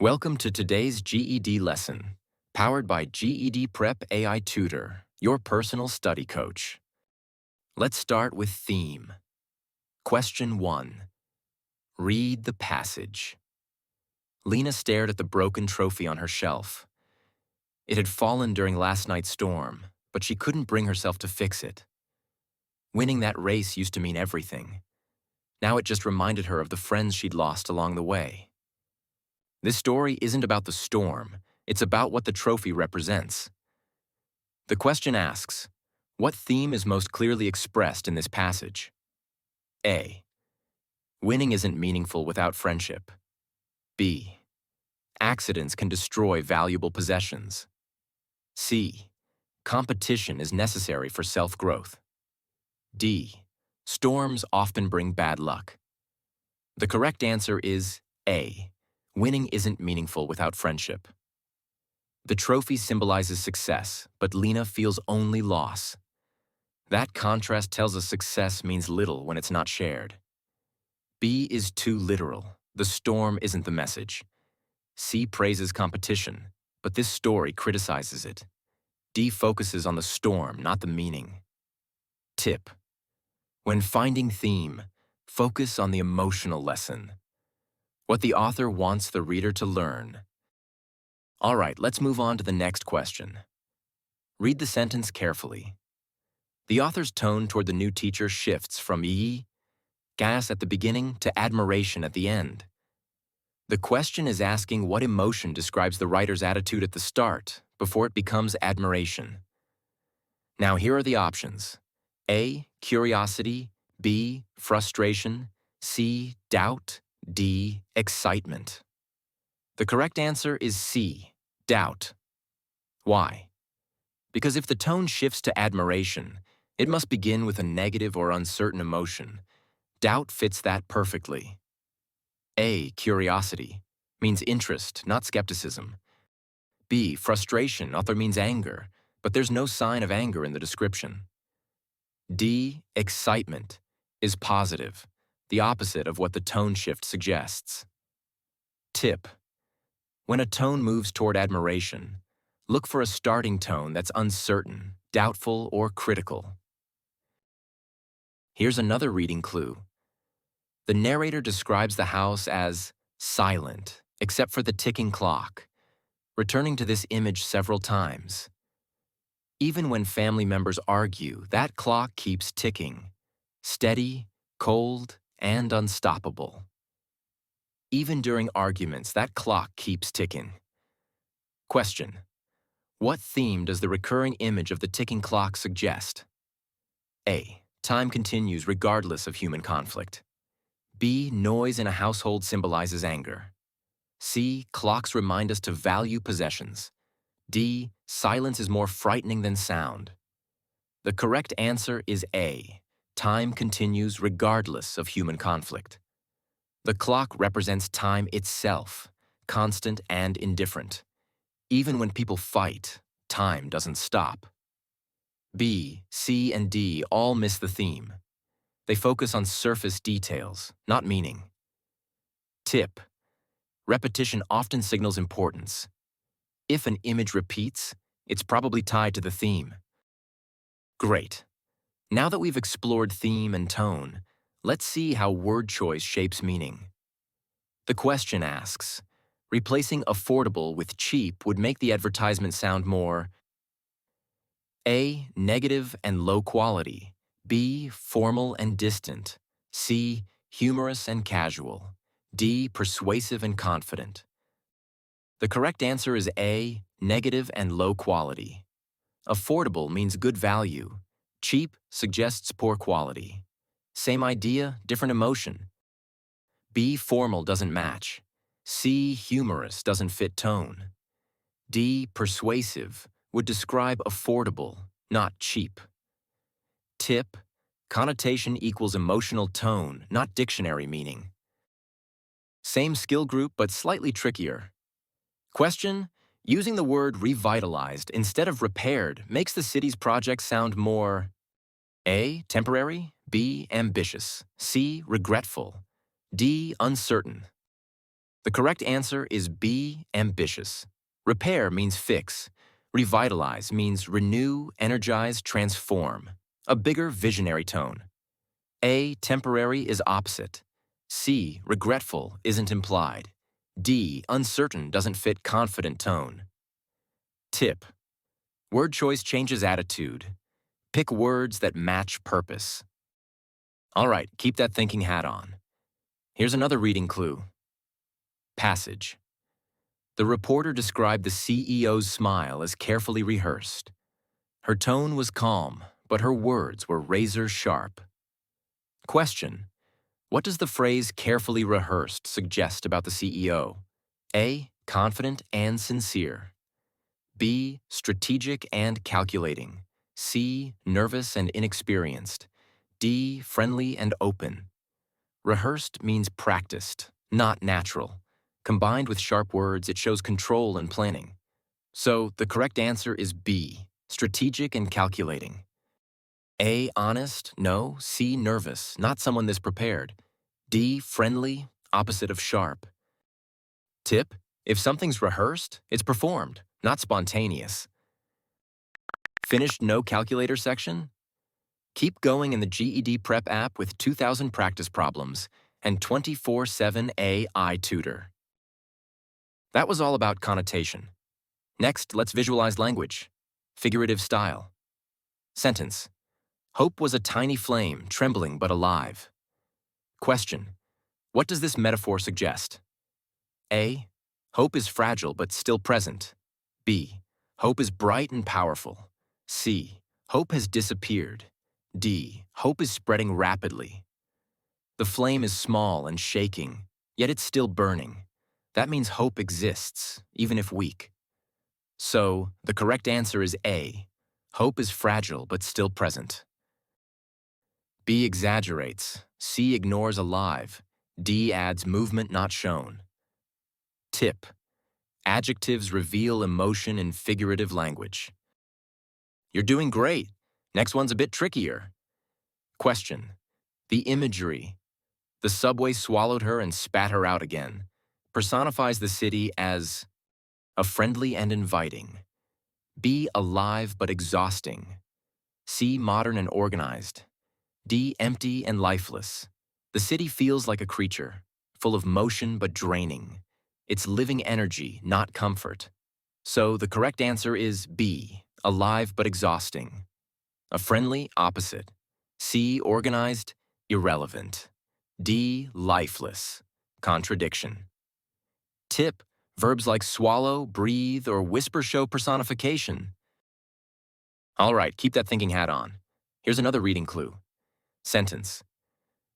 Welcome to today's GED lesson, powered by GEDprep AI Tutor, your personal study coach. Let's start with theme. Question 1. Read the passage. Lena stared at the broken trophy on her shelf. It had fallen during last night's storm, but she couldn't bring herself to fix it. Winning that race used to mean everything. Now it just reminded her of the friends she'd lost along the way. This story isn't about the storm, it's about what the trophy represents. The question asks, what theme is most clearly expressed in this passage? A. Winning isn't meaningful without friendship. B. Accidents can destroy valuable possessions. C. Competition is necessary for self-growth. D. Storms often bring bad luck. The correct answer is A. Winning isn't meaningful without friendship. The trophy symbolizes success, but Lena feels only loss. That contrast tells us success means little when it's not shared. B is too literal. The storm isn't the message. C praises competition, but this story criticizes it. D focuses on the storm, not the meaning. Tip: when finding theme, focus on the emotional lesson. What the author wants the reader to learn. All right, let's move on to the next question. Read the sentence carefully. The author's tone toward the new teacher shifts from gas at the beginning to admiration at the end. The question is asking what emotion describes the writer's attitude at the start before it becomes admiration. Now here are the options. A. Curiosity. B. Frustration. C. Doubt. D. Excitement. The correct answer is C. Doubt. Why? Because if the tone shifts to admiration, it must begin with a negative or uncertain emotion. Doubt fits that perfectly. A. Curiosity means interest, not skepticism. B. Frustration author means anger, but there's no sign of anger in the description. D. Excitement is positive, the opposite of what the tone shift suggests. Tip: when a tone moves toward admiration, look for a starting tone that's uncertain, doubtful, or critical. Here's another reading clue. The narrator describes the house as silent, except for the ticking clock, returning to this image several times. Even when family members argue, that clock keeps ticking, steady, cold, and unstoppable. Even during arguments, that clock keeps ticking. Question: what theme does the recurring image of the ticking clock suggest? A. Time continues regardless of human conflict. B. Noise in a household symbolizes anger. C. Clocks remind us to value possessions. D. Silence is more frightening than sound. The correct answer is A. Time continues regardless of human conflict. The clock represents time itself, constant and indifferent. Even when people fight, time doesn't stop. B, C, and D all miss the theme. They focus on surface details, not meaning. Tip: repetition often signals importance. If an image repeats, it's probably tied to the theme. Great. Now that we've explored theme and tone, let's see how word choice shapes meaning. The question asks, replacing affordable with cheap would make the advertisement sound more A. Negative and low quality. B. Formal and distant. C. Humorous and casual. D. Persuasive and confident. The correct answer is A. Negative and low quality. Affordable means good value. Cheap suggests poor quality. Same idea, different emotion. B. Formal doesn't match. C. Humorous doesn't fit tone. D. Persuasive would describe affordable, not cheap. Tip: connotation equals emotional tone, not dictionary meaning. Same skill group, but slightly trickier. Question: using the word revitalized instead of repaired makes the city's project sound more A. Temporary. B. Ambitious. C. Regretful. D. Uncertain. The correct answer is B, ambitious. Repair means fix. Revitalize means renew, energize, transform. A bigger visionary tone. A, temporary is opposite. C, regretful isn't implied. D, uncertain doesn't fit confident tone. Tip. Word choice changes attitude. Pick words that match purpose. All right, keep that thinking hat on. Here's another reading clue. Passage. The reporter described the CEO's smile as carefully rehearsed. Her tone was calm, but her words were razor sharp. Question. What does the phrase carefully rehearsed suggest about the CEO? A, confident and sincere. B, strategic and calculating. C, nervous and inexperienced. D, friendly and open. Rehearsed means practiced, not natural. Combined with sharp words, it shows control and planning. So the correct answer is B, strategic and calculating. A, honest, no. C, nervous, not someone this prepared. D, friendly, opposite of sharp. Tip, if something's rehearsed, it's performed, not spontaneous. Finished no calculator section? Keep going in the GED Prep app with 2,000 practice problems and 24/7 AI Tutor. That was all about connotation. Next, let's visualize language. Figurative style. Sentence. Hope was a tiny flame, trembling but alive. Question. What does this metaphor suggest? A. Hope is fragile but still present. B. Hope is bright and powerful. C. Hope has disappeared. D. Hope is spreading rapidly. The flame is small and shaking, yet it's still burning. That means hope exists, even if weak. So, the correct answer is A. Hope is fragile but still present. B exaggerates. C ignores alive. D adds movement not shown. Tip. Adjectives reveal emotion in figurative language. You're doing great. Next one's a bit trickier. Question. The imagery. The subway swallowed her and spat her out again. Personifies the city as a friendly and inviting. B alive but exhausting. C modern and organized. D empty and lifeless. The city feels like a creature, full of motion but draining. It's living energy, not comfort. So the correct answer is B, alive but exhausting. A friendly, opposite. C, organized, irrelevant. D, lifeless, contradiction. Tip, verbs like swallow, breathe, or whisper show personification. All right, keep that thinking hat on. Here's another reading clue. Sentence.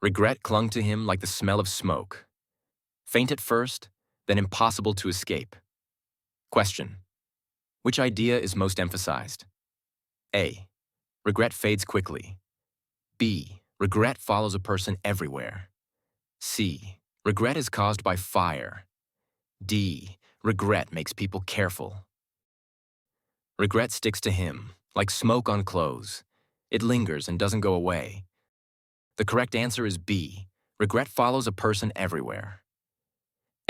Regret clung to him like the smell of smoke. Faint at first, then impossible to escape. Question. Which idea is most emphasized? A. Regret fades quickly. B. Regret follows a person everywhere. C. Regret is caused by fire. D. Regret makes people careful. Regret sticks to him, like smoke on clothes. It lingers and doesn't go away. The correct answer is B. Regret follows a person everywhere.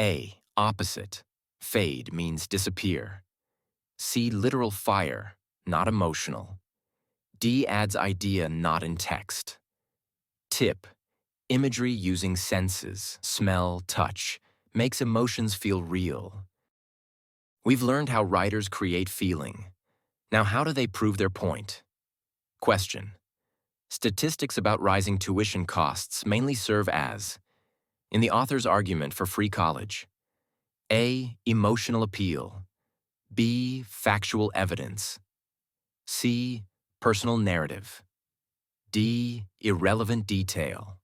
A. Opposite. Fade means disappear. C. Literal fire, not emotional. D. Adds idea not in text. Tip. Imagery using senses, smell, touch, makes emotions feel real. We've learned how writers create feeling. Now, how do they prove their point? Question. Statistics about rising tuition costs mainly serve as, in the author's argument for free college, A. Emotional appeal. B. Factual evidence. C. Personal narrative. D. Irrelevant detail.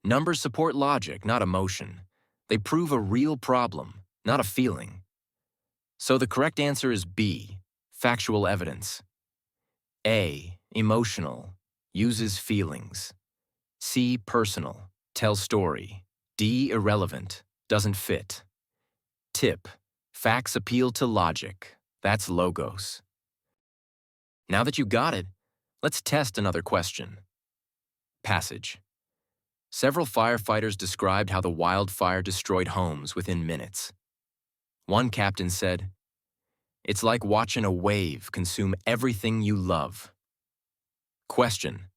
Numbers support logic, not emotion. They prove a real problem, not a feeling. So the correct answer is B. Factual evidence. A. Emotional. Uses feelings. C. Personal. Tells story. D. Irrelevant. Doesn't fit. Tip. Facts appeal to logic. That's logos. Now that you got it, let's test another question. Passage. Several firefighters described how the wildfire destroyed homes within minutes. One captain said, "It's like watching a wave consume everything you love." Question: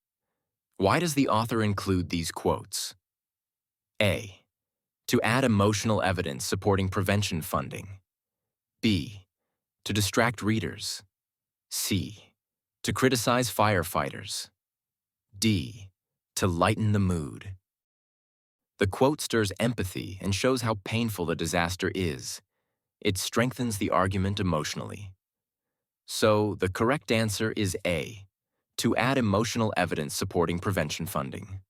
why does the author include these quotes? A. To add emotional evidence supporting prevention funding. B. To distract readers. C. To criticize firefighters. D. To lighten the mood. The quote stirs empathy and shows how painful the disaster is. It strengthens the argument emotionally. So, the correct answer is A. To add emotional evidence supporting prevention funding.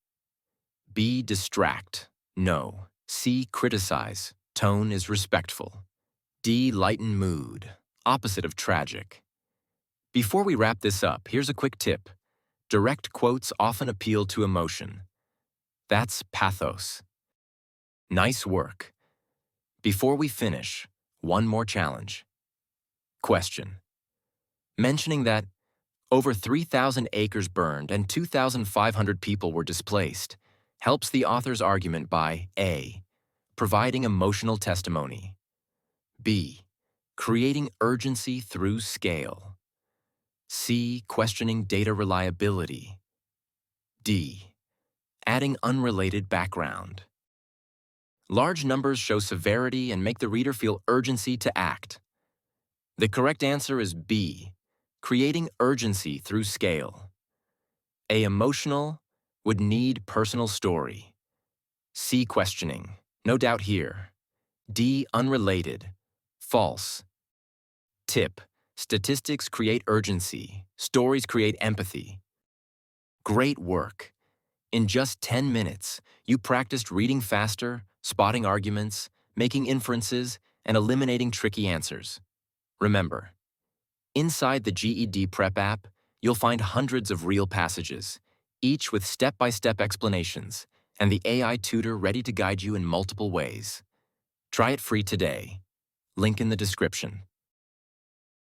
B. Distract. No. C. Criticize. Tone is respectful. D. Lighten mood. Opposite of tragic. Before we wrap this up, here's a quick tip. Direct quotes often appeal to emotion. That's pathos. Nice work. Before we finish, one more challenge. Question: mentioning that over 3,000 acres burned and 2,500 people were displaced helps the author's argument by A. Providing emotional testimony. B. Creating urgency through scale. C. Questioning data reliability. D. Adding unrelated background. Large numbers show severity and make the reader feel urgency to act. The correct answer is B. Creating urgency through scale. A. Emotional would need personal story. C. Questioning. No doubt here. D. Unrelated. False. Tip: statistics create urgency. Stories create empathy. Great work. In just 10 minutes, you practiced reading faster, spotting arguments, making inferences, and eliminating tricky answers. Remember, inside the GED Prep app, you'll find hundreds of real passages, each with step-by-step explanations, and the AI tutor ready to guide you in multiple ways. Try it free today. Link in the description.